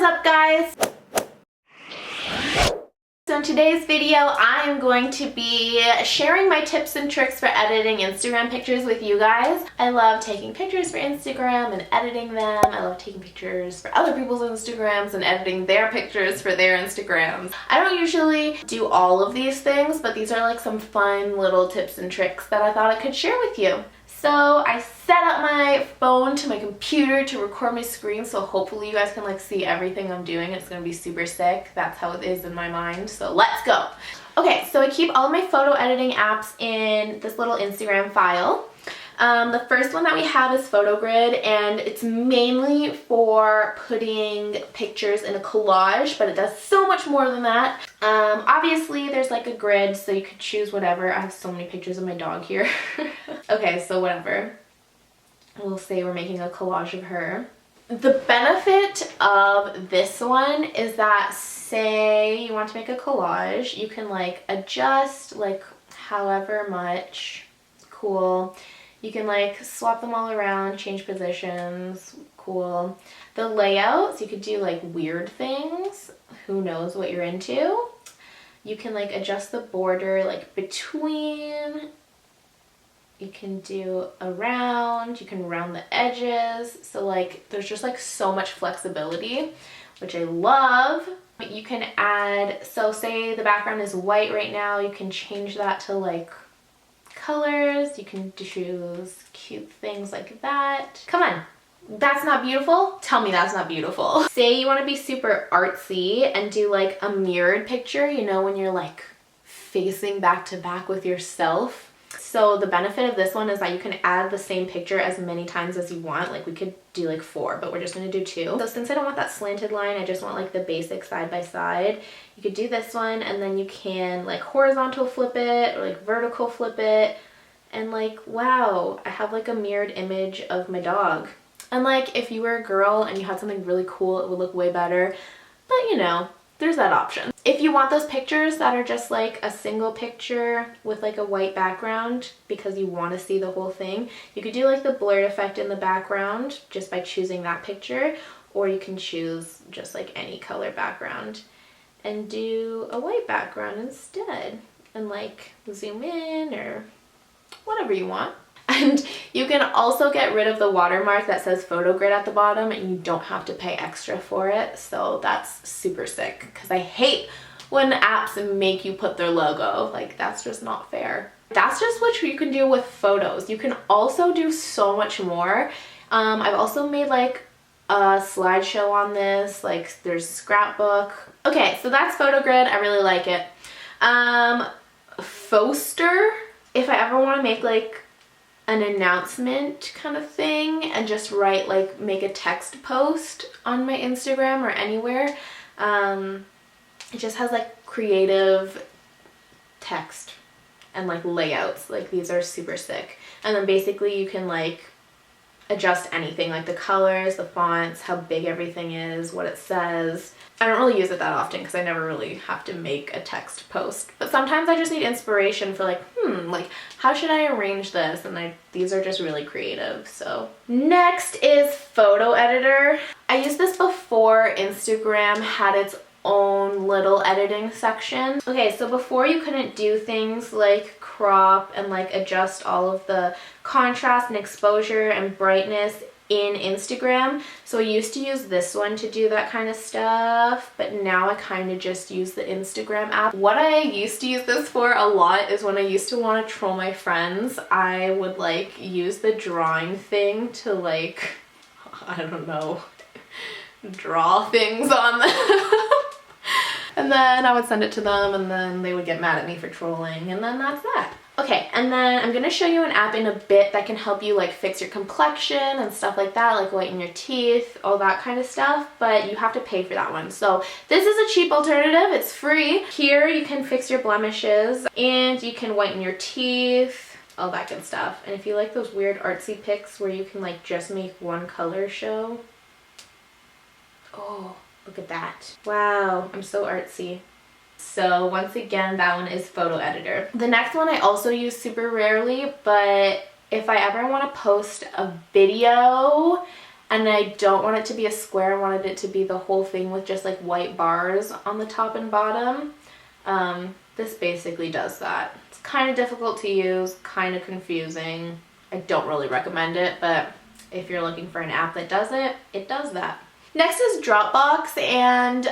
up, guys? So in today's video, I am going to be sharing my tips and tricks for editing Instagram pictures with you guys. I love taking pictures for Instagram and editing them. I love taking pictures for other people's Instagrams and editing their pictures for their Instagrams. I don't usually do all of these things, but these are like some fun little tips and tricks that I thought I could share with you. So I set up my phone to my computer to record my screen, so hopefully you guys can like see everything I'm doing. It's gonna be super sick. That's how it is in my mind, so let's go. Okay, so I keep all of my photo editing apps in this little Instagram file. The first one that we have is PhotoGrid, and it's mainly for putting pictures in a collage, but it does so much more than that. Obviously there's like a grid, so you could choose whatever. I have so many pictures of my dog here. Okay, so whatever. We'll say we're making a collage of her. The benefit of this one is that, say you want to make a collage, you can like adjust like however much. Cool. You can like swap them all around, change positions. Cool. The layouts, you could do like weird things. Who knows what you're into. You can like adjust the border like between. You can do around. You can round the edges. So like there's just like so much flexibility, which I love. You can add, so say the background is white right now, you can change that to like colors. You can choose cute things like that. Come on, that's not beautiful? Tell me that's not beautiful. Say you want to be super artsy and do like a mirrored picture, you know, when you're like facing back to back with yourself. So the benefit of this one is that you can add the same picture as many times as you want. Like we could do like 4, but we're just gonna do 2. So since I don't want that slanted line, I just want like the basic side by side. You could do this one, and then you can like horizontal flip it or like vertical flip it. And like, wow, I have like a mirrored image of my dog. And like if you were a girl and you had something really cool, it would look way better. But you know, there's that option. If you want those pictures that are just like a single picture with like a white background because you want to see the whole thing, you could do like the blurred effect in the background just by choosing that picture, or you can choose just like any color background and do a white background instead and like zoom in or whatever you want. And you can also get rid of the watermark that says PhotoGrid at the bottom, and you don't have to pay extra for it. So that's super sick, because I hate when apps make you put their logo. Like, that's just not fair. That's just what you can do with photos. You can also do so much more. I've also made like a slideshow on this. Like there's scrapbook. Okay, so that's PhotoGrid. I really like it. Phoster, if I ever want to make like an announcement kind of thing and just write like make a text post on my Instagram or anywhere. It just has like creative text and like layouts. Like these are super sick. And then basically you can like adjust anything, like the colors, the fonts, how big everything is, what it says. I don't really use it that often because I never really have to make a text post. But sometimes I just need inspiration for like, like how should I arrange this? And these are just really creative. So next is photo editor. I used this before Instagram had its own little editing section. Okay, so before you couldn't do things like crop and like adjust all of the contrast and exposure and brightness in Instagram. So I used to use this one to do that kind of stuff, but now I kind of just use the Instagram app. What I used to use this for a lot is when I used to want to troll my friends, I would like use the drawing thing to like, I don't know, draw things on them. And then I would send it to them, and then they would get mad at me for trolling, and then that's that. Okay, and then I'm gonna show you an app in a bit that can help you like fix your complexion and stuff like that, like whiten your teeth, all that kind of stuff, but you have to pay for that one. So this is a cheap alternative, it's free. Here you can fix your blemishes and you can whiten your teeth, all that good stuff. And if you like those weird artsy pics where you can like just make one color show, oh, look at that. Wow, I'm so artsy. So once again, that one is photo editor. The next one I also use super rarely, but if I ever want to post a video and I don't want it to be a square. I wanted it to be the whole thing with just like white bars on the top and bottom. This basically does that. It's kind of difficult to use, kind of confusing. I don't really recommend it, but if you're looking for an app that does it, it does that. Next is Dropbox, and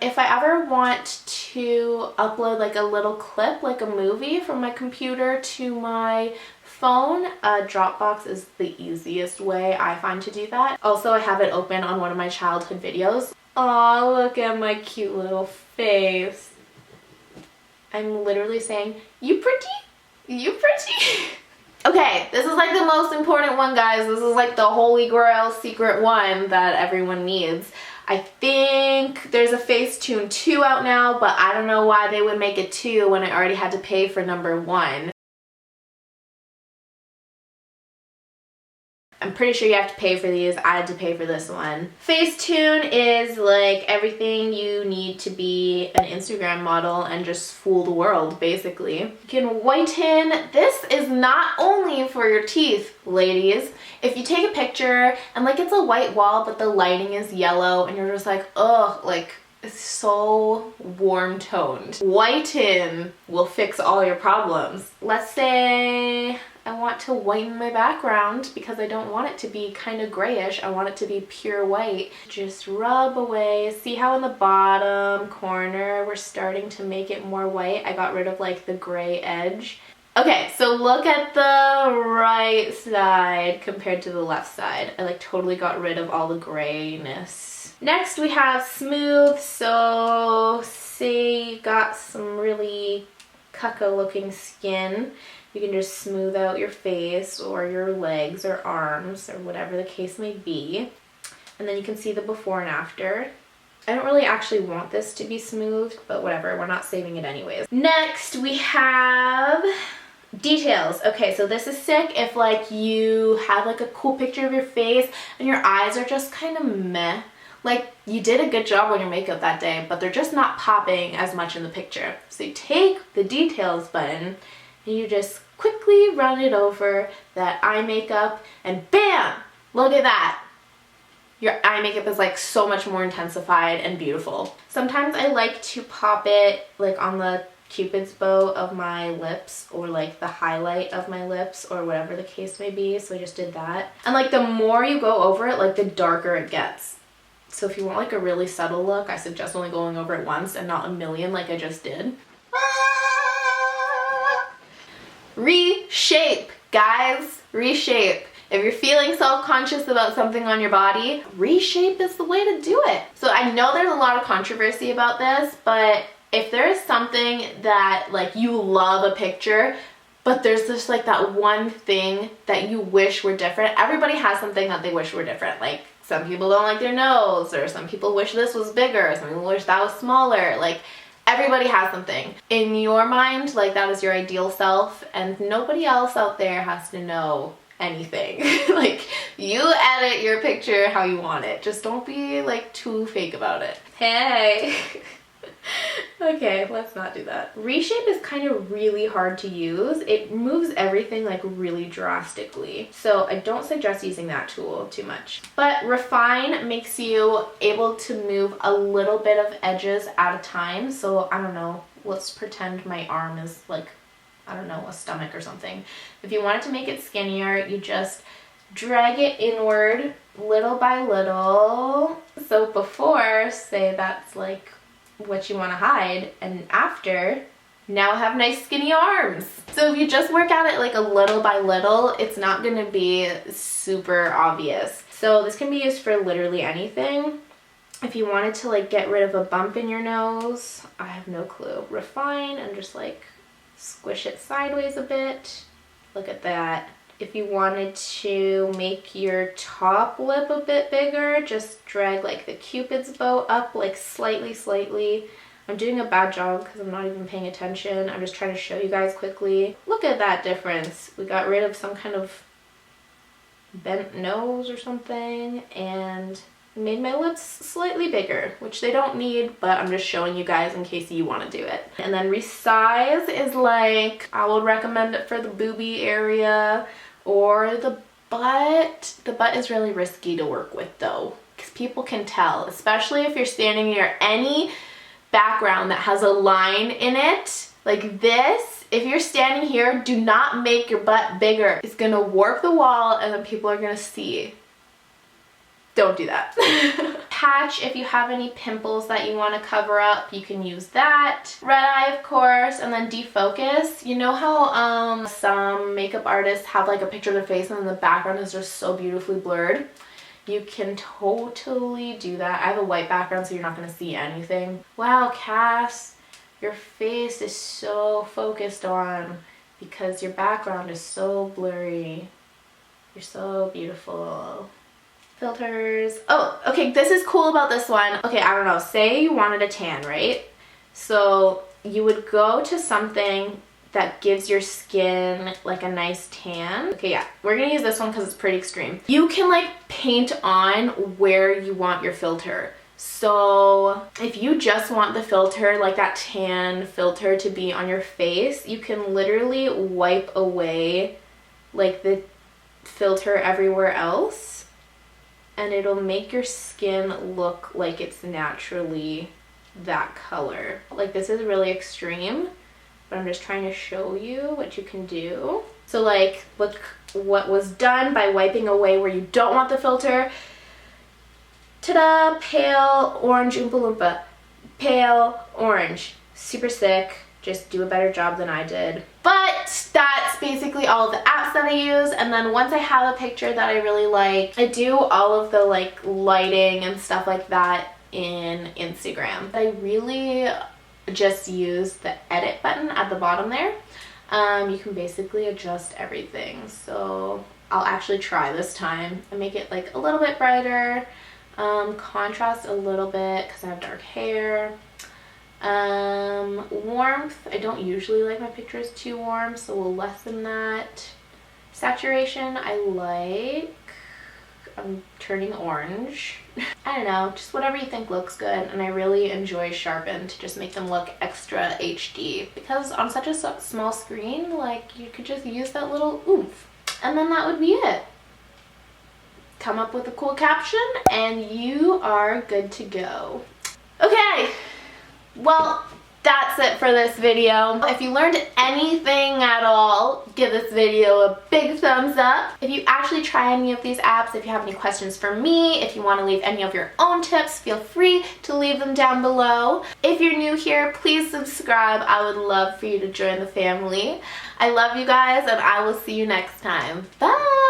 if I ever want to upload like a little clip, like a movie from my computer to my phone, Dropbox is the easiest way I find to do that. Also, I have it open on one of my childhood videos. Aw, look at my cute little face. I'm literally saying, you pretty? You pretty? Okay, this is like the most important one, guys. This is like the holy grail secret one that everyone needs. I think there's a Facetune 2 out now, but I don't know why they would make it 2 when I already had to pay for number 1. I'm pretty sure you have to pay for these. I had to pay for this one. Facetune is like everything you need to be an Instagram model and just fool the world, basically. You can whiten. This is not only for your teeth, ladies. If you take a picture and like it's a white wall but the lighting is yellow and you're just like, ugh, like it's so warm toned. Whiten will fix all your problems. Let's say I want to whiten my background because I don't want it to be kind of grayish. I want it to be pure white. Just rub away. See how in the bottom corner we're starting to make it more white? I got rid of like the gray edge. Okay, so look at the right side compared to the left side. I like totally got rid of all the grayness. Next we have smooth. So say you got some really cuckoo looking skin, you can just smooth out your face or your legs or arms or whatever the case may be. And then you can see the before and after. I don't really actually want this to be smooth, but whatever, we're not saving it anyways. Next we have details. Okay, so this is sick if like you have like a cool picture of your face and your eyes are just kind of meh. Like you did a good job on your makeup that day, but they're just not popping as much in the picture. So you take the details button and you just quickly run it over that eye makeup and bam! Look at that! Your eye makeup is like so much more intensified and beautiful. Sometimes I like to pop it like on the Cupid's bow of my lips or like the highlight of my lips or whatever the case may be. So I just did that. And like the more you go over it, like the darker it gets. So if you want like a really subtle look, I suggest only going over it once and not a million like I just did. Reshape, guys, reshape. If you're feeling self-conscious about something on your body, reshape is the way to do it. So I know there's a lot of controversy about this, but if there is something that like you love a picture, but there's just like that one thing that you wish were different. Everybody has something that they wish were different. Like some people don't like their nose, or some people wish this was bigger, some people wish that was smaller. Like everybody has something in your mind, like that is your ideal self, and nobody else out there has to know anything. Like you edit your picture how you want it. Just don't be like too fake about it. Hey. Okay, let's not do that. Reshape is kind of really hard to use. It moves everything like really drastically. So I don't suggest using that tool too much. But Refine makes you able to move a little bit of edges at a time. So I don't know, let's pretend my arm is like, I don't know, a stomach or something. If you wanted to make it skinnier, you just drag it inward little by little. So before, say that's like what you want to hide, and after, now have nice skinny arms. So if you just work at it like a little by little, it's not going to be super obvious. So this can be used for literally anything. If you wanted to like get rid of a bump in your nose, I have no clue. Refine and just like squish it sideways a bit. Look at that. If you wanted to make your top lip a bit bigger, just drag like the Cupid's bow up like slightly. I'm doing a bad job because I'm not even paying attention. I'm just trying to show you guys quickly. Look at that difference. We got rid of some kind of bent nose or something and made my lips slightly bigger, which they don't need, but I'm just showing you guys in case you want to do it. And then resize is like, I would recommend it for the boobie area or the But the butt is really risky to work with though, because people can tell, especially if you're standing near any background that has a line in it, like this. If you're standing here, do not make your butt bigger. It's gonna warp the wall and then people are gonna see. Don't do that. Patch, if you have any pimples that you want to cover up, you can use that. Red eye, of course, and then defocus. You know how some makeup artists have like a picture of their face and then the background is just so beautifully blurred? You can totally do that. I have a white background, so you're not going to see anything. Wow, Cass, your face is so focused on because your background is so blurry. You're so beautiful. Filters. Oh, okay, this is cool about this one. Okay, I don't know, say you wanted a tan, right? So you would go to something that gives your skin like a nice tan. Okay, yeah, we're gonna use this one because it's pretty extreme. You can like paint on where you want your filter. So if you just want the filter, like that tan filter, to be on your face, you can literally wipe away like the filter everywhere else, and it'll make your skin look like it's naturally that color. Like, this is really extreme, but I'm just trying to show you what you can do. So like, look what was done by wiping away where you don't want the filter. Ta-da! Pale orange Oompa Loompa. Pale orange. Super sick. Just do a better job than I did. But that's basically all of the apps that I use. And then once I have a picture that I really like, I do all of the like lighting and stuff like that in Instagram. I really just use the edit button at the bottom there. You can basically adjust everything. So I'll actually try this time and make it like a little bit brighter, contrast a little bit because I have dark hair. Warmth, I don't usually like my pictures too warm, so we'll lessen that. Saturation, I'm turning orange. I don't know, just whatever you think looks good, and I really enjoy sharpen to just make them look extra HD, because on such a small screen, like, you could just use that little oomph, and then that would be it. Come up with a cool caption, and you are good to go. Okay. Well, that's it for this video. If you learned anything at all, give this video a big thumbs up. If you actually try any of these apps, if you have any questions for me, if you want to leave any of your own tips, feel free to leave them down below. If you're new here, please subscribe. I would love for you to join the family. I love you guys, and I will see you next time. Bye!